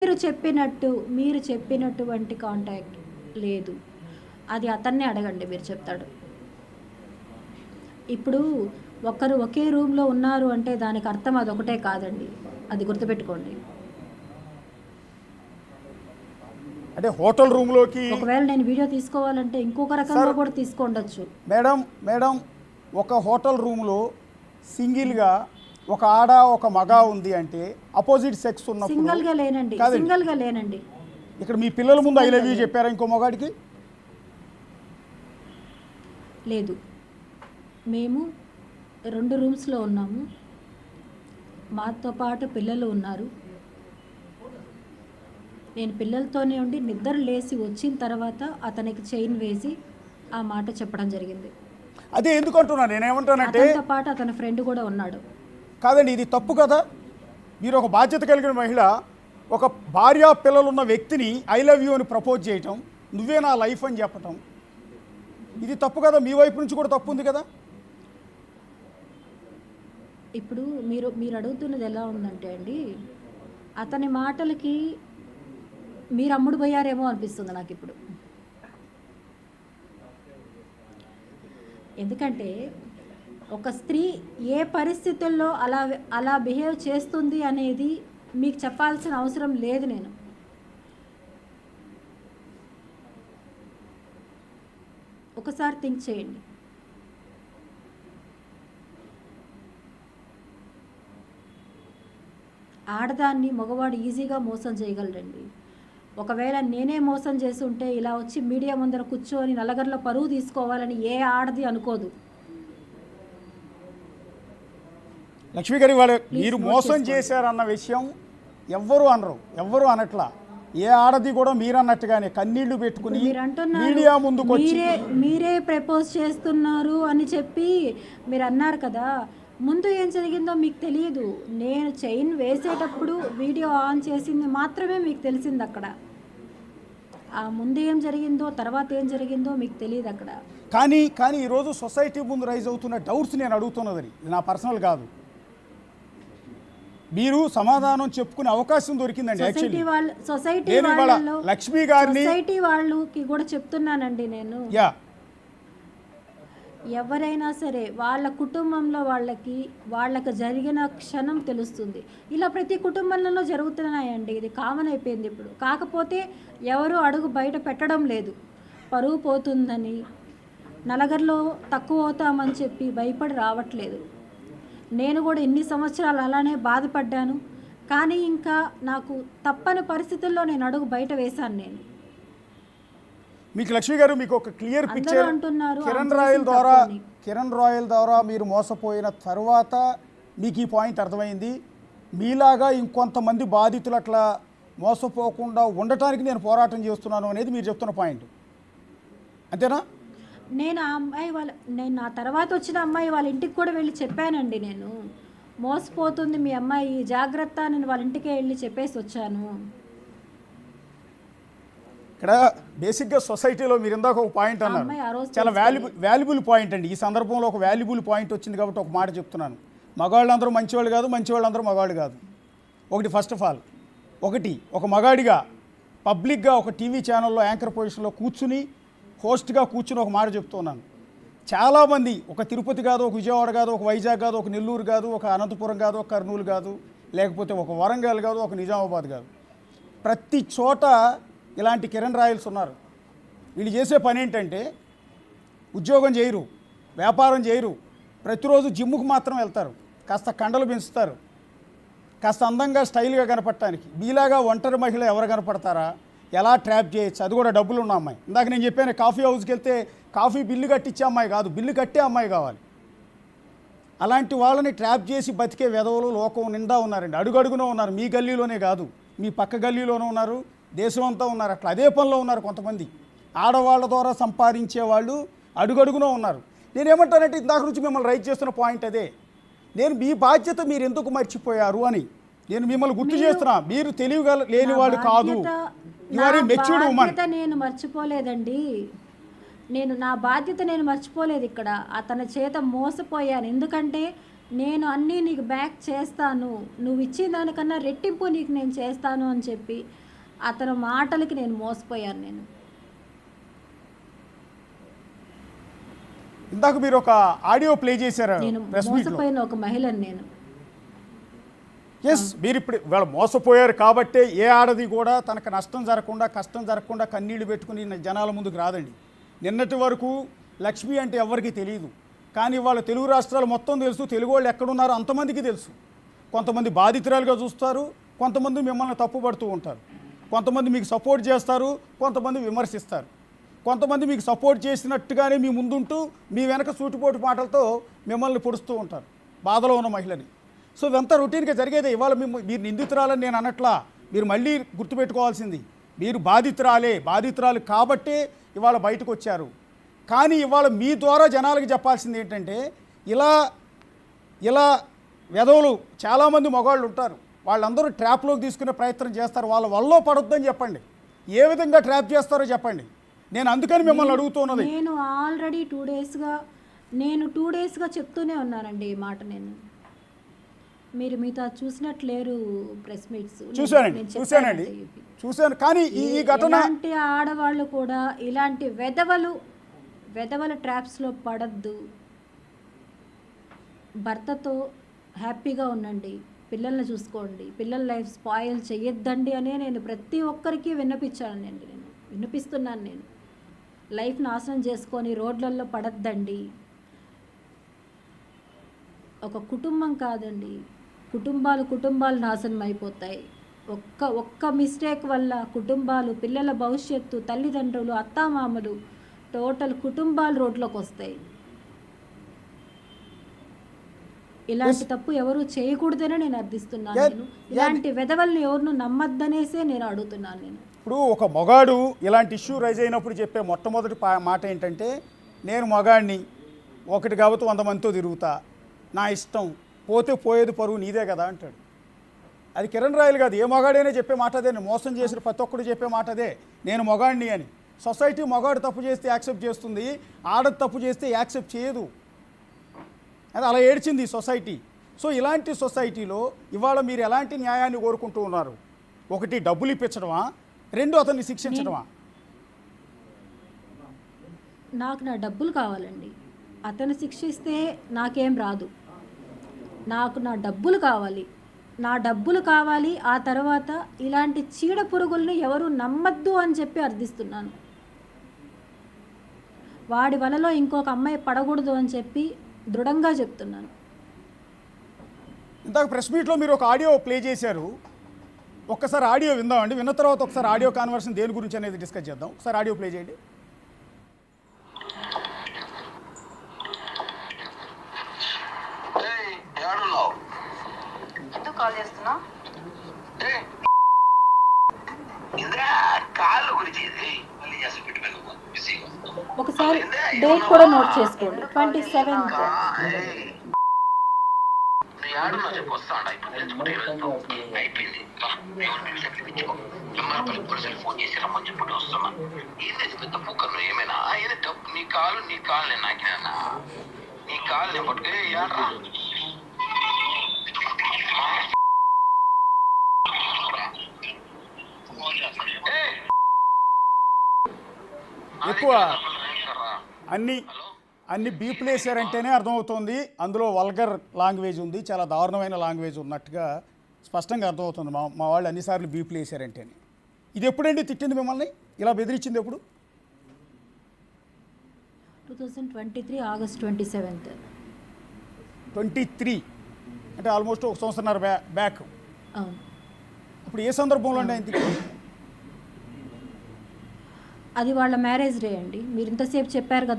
మీరు చెప్పినటువంటి కాంటాక్ట్ లేదు. అది అతన్నే అడగండి, మీరు చెప్తాడు. ఇప్పుడు ఒకరు ఒకే రూమ్‌లో ఉన్నారు అంటే దానికి అర్థం అదొకటే కాదండి. అది గుర్తుపెట్టుకోండి. అంటే హోటల్ రూమ్‌లోకి ఒకవేళ నేను వీడియో తీసుకోవాలంటే ఇంకొక రకంగా కూడా తీసుకోండొచ్చు. మేడం ఒక హోటల్ రూమ్‌లో సింగిల్‌గా ఒక ఆడ ఒక మగ ఉంది అంటే అపోజిట్ సెక్స్ ఉన్నప్పుడు సింగిల్‌గా లేనండి. ఇక్కడ మీ పిల్లల ముందు ఐ లవ్ యూ చెప్పారా ఇంకో మగాడికి? లేదు. మేము 2 రూమ్స్‌లో ఉన్నాము. మాతో పాటు పిల్లలు ఉన్నారు. నేను పిల్లలతోనే ఉండి నిద్ర లేసి వచ్చిన తర్వాత అతనికి చైన్ వేసి ఆ మాట చెప్పడం జరిగింది. అదే ఎందుకు అంటున్నాను, నేనేమంటానంటే అతనితో పాటు అతని ఫ్రెండ్ కూడా ఉన్నాడు. కాదండి, ఇది తప్పు కదా. మీరు ఒక బాధ్యత కలిగిన మహిళ ఒక భార్య పిల్లలున్న వ్యక్తిని ఐ లవ్ యూ అని ప్రపోజ్ చేయటం, నువ్వే నా లైఫ్ అని చెప్పటం, ఇది తప్పు కదా. మీ వైపు నుంచి కూడా తప్పు ఉంది కదా. ఇప్పుడు మీరు అడుగుతున్నది ఎలా ఉందంటే అండి, అతని మాటలకి మీరు అమ్ముడు పోయారేమో అనిపిస్తుంది నాకు ఇప్పుడు. ఎందుకంటే ఒక స్త్రీ ఏ పరిస్థితుల్లో అలా బిహేవ్ చేస్తుంది అనేది మీకు చెప్పాల్సిన అవసరం లేదు. నేను ఒకసారి థింక్ చేయండి. ఆడదాన్ని మగవాడు ఈజీగా మోసం చేయగలరండి. ఒకవేళ నేనే మోసం చేసి ఉంటే ఇలా వచ్చి మీడియా ముందర కూర్చొని నల్లగర్లో పరువు తీసుకోవాలని ఏ ఆడది అనుకోదు. లక్ష్మి గారి వాడు మీరు మోసం చేశారన్న విషయం ఎవ్వరు అనట్లా. ఏ ఆడది కూడా మీరన్నట్టుగానే కన్నీళ్లు పెట్టుకుని మీడియా ముందుకు వచ్చి మీరే ప్రపోజ్ చేస్తున్నారు అని చెప్పి మీరు అన్నారు కదా. ముందు ఏం జరిగిందో మీకు తెలియదు. నేను చైన్ వేసేటప్పుడు వీడియో ఆన్ చేసింది మాత్రమే మీకు తెలిసింది. అక్కడ ఆ ముందు ఏం జరిగిందో తర్వాత ఏం జరిగిందో మీకు తెలియదు అక్కడ. కానీ ఈరోజు సొసైటీ ముందు రైజ్ అవుతున్న డౌట్స్ నేను అడుగుతున్నదని, ఇది నా పర్సనల్ కాదు. మీరు సమాధానం చెప్పుకునే అవకాశం దొరికిందండి. సొసైటీ లక్ష్మి గారిని సొసైటీ వాళ్ళకి కూడా చెప్తున్నానండి నేను. ఎవరైనా సరే వాళ్ళ కుటుంబంలో వాళ్ళకి జరిగిన క్షణం తెలుస్తుంది. ఇలా ప్రతి కుటుంబంలో జరుగుతున్నాయండి. ఇది కామన్ అయిపోయింది ఇప్పుడు. కాకపోతే ఎవరు అడుగు బయట పెట్టడం లేదు. పరువు పోతుందని, నలగర్లో తక్కువ అవుతామని చెప్పి భయపడి రావట్లేదు. నేను కూడా ఇన్ని సంవత్సరాలు అలానే బాధపడ్డాను. కానీ ఇంకా నాకు తప్పని పరిస్థితుల్లో నేను అడుగు బయట వేశాను. నేను మీకు లక్ష్మి గారు మీకు ఒక క్లియర్ పిక్చర్ అంటున్నారు. కిరణ్ రాయల్ ద్వారా మీరు మోసపోయిన తర్వాత మీకు ఈ పాయింట్ అర్థమైంది. మీలాగా ఇంకొంతమంది బాధితులు అట్లా మోసపోకుండా ఉండటానికి నేను పోరాటం చేస్తున్నాను అనేది మీరు చెప్తున్న పాయింట్, అంతేనా? నేను నా తర్వాత వచ్చిన అమ్మాయి వాళ్ళ ఇంటికి కూడా వెళ్ళి చెప్పానండి. నేను మోసపోతుంది మీ అమ్మాయి, జాగ్రత్త, నేను వాళ్ళ ఇంటికే వెళ్ళి చెప్పేసి వచ్చాను. ఇక్కడ బేసిక్గా సొసైటీలో మీరు ఇందాక ఒక పాయింట్ అన్నారు, చాలా వాల్యుబుల్ పాయింట్ అండి. ఈ సందర్భంలో ఒక వాల్యుబుల్ పాయింట్ వచ్చింది కాబట్టి ఒక మాట చెప్తున్నాను. మగవాళ్ళందరూ మంచివాళ్ళు కాదు, మంచివాళ్ళందరూ మగవాళ్ళు కాదు. ఫస్ట్ ఆఫ్ ఆల్ ఒక మగాడిగా పబ్లిక్గా ఒక టీవీ ఛానల్లో యాంకర్ పొజిషన్లో కూర్చుని హోస్ట్గా కూర్చుని ఒక మాట చెప్తున్నాను. చాలామంది ఒక తిరుపతి కాదు, ఒక విజయవాడ కాదు, ఒక వైజాగ్ కాదు, ఒక నెల్లూరు కాదు, ఒక అనంతపురం కాదు, ఒక కర్నూలు కాదు, లేకపోతే ఒక వరంగల్ కాదు, ఒక నిజామాబాద్ కాదు, ప్రతి చోట ఇలాంటి కిరణ్ రాయల్స్ ఉన్నారు. వీళ్ళు చేసే పని ఏంటంటే ఉద్యోగం చేయరు, వ్యాపారం చేయరు, ప్రతిరోజు జిమ్ముకు మాత్రం వెళ్తారు, కాస్త కండలు పెంచుతారు, కాస్త అందంగా స్టైల్గా కనపడటానికి. మీలాగా ఒంటరి మహిళ ఎవరు కనపడతారా, ఎలా ట్రాప్ చేయొచ్చు, అది కూడా డబ్బులు ఉన్న అమ్మాయి. ఇందాక నేను చెప్పాను, కాఫీ హౌస్కి వెళ్తే కాఫీ బిల్లు కట్టించే అమ్మాయి కాదు, బిల్లు కట్టే అమ్మాయి కావాలి. అలాంటి వాళ్ళని ట్రాప్ చేసి బతికే వెధవలు లోకం నిండా ఉన్నారండి. అడుగడుగునో ఉన్నారు. మీ గల్లీలోనే కాదు, మీ పక్క గల్లీలోనే ఉన్నారు, దేశం అంతా ఉన్నారు. అట్లా అదే పనిలో ఉన్నారు కొంతమంది. ఆడవాళ్ళ ద్వారా సంపాదించే వాళ్ళు అడుగడుగునో ఉన్నారు. నేనేమంటానంటే ఇందాక నుంచి మిమ్మల్ని రైట్ చేస్తున్న పాయింట్ అదే. నేను మీ బాధ్యత మీరు ఎందుకు మర్చిపోయారు అని నేను మిమ్మల్ని గుర్తు చేస్తున్నా. మీరు తెలివిగా లేని వాళ్ళు కాదు, నేను మర్చిపోలేదండి. నా బాధ్యత నేను మర్చిపోలేదు. ఇక్కడ అతని చేత మోసపోయాను. ఎందుకంటే నేను అన్నీ నీకు బ్యాక్ చేస్తాను, నువ్వు ఇచ్చిన దానికన్నా రెట్టింపు నీకు నేను చేస్తాను అని చెప్పి అతని మాటలకి నేను మోసపోయాను. నేను ఇందాక మీరు ఒక ఆడియో ప్లే చేశారు నేను ప్రెస్ మీట్లో. మోసపోయిన ఒక మహిళను నేను. ఎస్, మీరు ఇప్పుడు వాళ్ళు మోసపోయారు కాబట్టే ఏ ఆడది కూడా తనకు నష్టం జరగకుండా కష్టం జరగకుండా కన్నీళ్లు పెట్టుకుని జనాల ముందుకు రాదండి. నిన్నటి వరకు లక్ష్మి అంటే ఎవరికి తెలియదు, కానీ వాళ్ళ తెలుగు రాష్ట్రాలు మొత్తం తెలుసు, తెలుగు వాళ్ళు ఎక్కడున్నారో అంతమందికి తెలుసు. కొంతమంది బాధితురాలుగా చూస్తారు, కొంతమంది మిమ్మల్ని తప్పుపడుతూ ఉంటారు, కొంతమంది మీకు సపోర్ట్ చేస్తారు, కొంతమంది విమర్శిస్తారు, కొంతమంది మీకు సపోర్ట్ చేసినట్టుగానే మీ ముందుంటూ మీ వెనక సూటిపోటు మాటలతో మిమ్మల్ని పొడుస్తూ ఉంటారు బాధలో ఉన్న మహిళని. సో ఇదంతా రొటీన్గా జరిగేదే. ఇవాళ మీరు నిందితురాలని నేను అనట్లా, మీరు మళ్ళీ గుర్తుపెట్టుకోవాల్సింది మీరు బాధితురాలు కాబట్టే ఇవాళ బయటకు వచ్చారు. కానీ ఇవాళ మీ ద్వారా జనాలకు చెప్పాల్సింది ఏంటంటే, ఇలా వెధవులు చాలామంది మగవాళ్ళు ఉంటారు, వాళ్ళందరూ ట్రాప్లోకి తీసుకునే ప్రయత్నం చేస్తారు, వాళ్ళ వల్ల పడొద్దని చెప్పండి. ఏ విధంగా ట్రాప్ చేస్తారో చెప్పండి. నేను అందుకని మిమ్మల్ని అడుగుతున్నది. నేను ఆల్రెడీ 2 డేస్గా చెప్తూనే ఉన్నానండి ఈ మాట. మీరు మీతో చూసినట్లేరు ప్రెస్ మీట్స్. చూశాను కానీ ఈ ఘటన ఇలాంటి ఆడవాళ్ళు కూడా ఇలాంటి వెధవల ట్రాప్స్లో పడద్దు. భర్తతో హ్యాపీగా ఉండండి, పిల్లల్ని చూసుకోండి, పిల్లల లైఫ్ స్పాయిల్ చేయొద్దండి అనే నేను ప్రతి ఒక్కరికి విన్నపించానండి. నేను వినిపిస్తున్నాను. నేను లైఫ్ నాశనం చేసుకొని రోడ్లలో పడద్దండి. ఒక కుటుంబం కాదండి, కుటుంబాలు నాశనం అయిపోతాయి. ఒక్క మిస్టేక్ వల్ల కుటుంబాలు, పిల్లల భవిష్యత్తు, తల్లిదండ్రులు, అత్తామామలు, టోటల్ కుటుంబాలు రోడ్లోకి వస్తాయి. ఇలాంటి తప్పు ఎవరు చేయకూడదనే నేను అర్థిస్తున్నాను. నేను ఇలాంటి వెధవల్ని ఎవరిను నమ్మద్దనేసే నేను అడుగుతున్నాను. నేను ఇప్పుడు ఒక మగాడు ఇలాంటి ఇష్యూ రైజ్ అయినప్పుడు చెప్పే మొట్టమొదటి మాట ఏంటంటే, నేను మగాడిని, ఒకటి కాబట్టి 100 మందితో తిరుగుతా, నా ఇష్టం, పోతే పోయేది పరువు నీదే కదా అంటాడు. అది కిరణ్ రాయలు కాదు, ఏ మగాడైనా చెప్పే మాట అదే. మోసం చేసిన ప్రతి ఒక్కడు చెప్పే మాట అదే, నేను మగాడిని అని. సొసైటీ మగాడు తప్పు చేస్తే యాక్సెప్ట్ చేస్తుంది, ఆడది తప్పు చేస్తే యాక్సెప్ట్ చేయదు. అది అలా ఏడ్చింది ఈ సొసైటీ. సో ఇలాంటి సొసైటీలో ఇవాళ మీరు ఎలాంటి న్యాయాన్ని కోరుకుంటూ ఉన్నారు? ఒకటి, డబ్బులు ఇప్పించడమా? 2, అతన్ని శిక్షించడమా? నాకు నా డబ్బులు కావాలండి. అతను శిక్షిస్తే నాకేం రాదు. నాకు నా డబ్బులు కావాలి. ఆ తర్వాత ఇలాంటి చీడ పురుగుల్ని ఎవరు నమ్మద్దు అని చెప్పి అర్థిస్తున్నాను. వాడి వలలో ఇంకొక అమ్మాయి పడకూడదు అని చెప్పి దృఢంగా చెప్తున్నాను. ఇందాక ప్రెస్ మీట్లో మీరు ఒక ఆడియో ప్లే చేశారు, ఒక్కసారి ఆడియో విందామండి. విన్న తర్వాత ఒకసారి ఆడియో కాన్వర్సేషన్ దేని గురించి అనేది డిస్కస్ చేద్దాం. ఒకసారి ఆడియో ప్లే చేయండి. కాల్ చేస్తున్నా ఒకసారి డేట్ కూడా నోట్ చేసుకోండి, 27th. ఫోన్ చేసి రమ్మని చెప్పి వస్తున్నా. ఏదైతే పెద్ద పుక్కర్ ఏమైనా నీ కాలు నేను నాకినా, నీ కాలు నేను పట్టుకు ఏడ్రా ఎక్కువ అన్ని బీప్లు వేసారంటేనే అర్థమవుతుంది అందులో వల్గర్ లాంగ్వేజ్ ఉంది, చాలా దారుణమైన లాంగ్వేజ్ ఉన్నట్టుగా స్పష్టంగా అర్థమవుతుంది. మా వాళ్ళు అన్నిసార్లు బీప్లు వేసారంటేనే. ఇది ఎప్పుడండి తిట్టింది మిమ్మల్ని, ఇలా బెదిరించింది ఎప్పుడు? 2023 ఆగస్ట్ 27th. 23 అంటే ఆల్మోస్ట్ 1 సంవత్సరాల బ్యాక్. అవును. ఇప్పుడు ఏ సందర్భంలో అండి ఆయన తిట్టింది? అది వాళ్ళ మ్యారేజ్ డే అండి. మీరు ఇంతసేపు చెప్పారు కదా.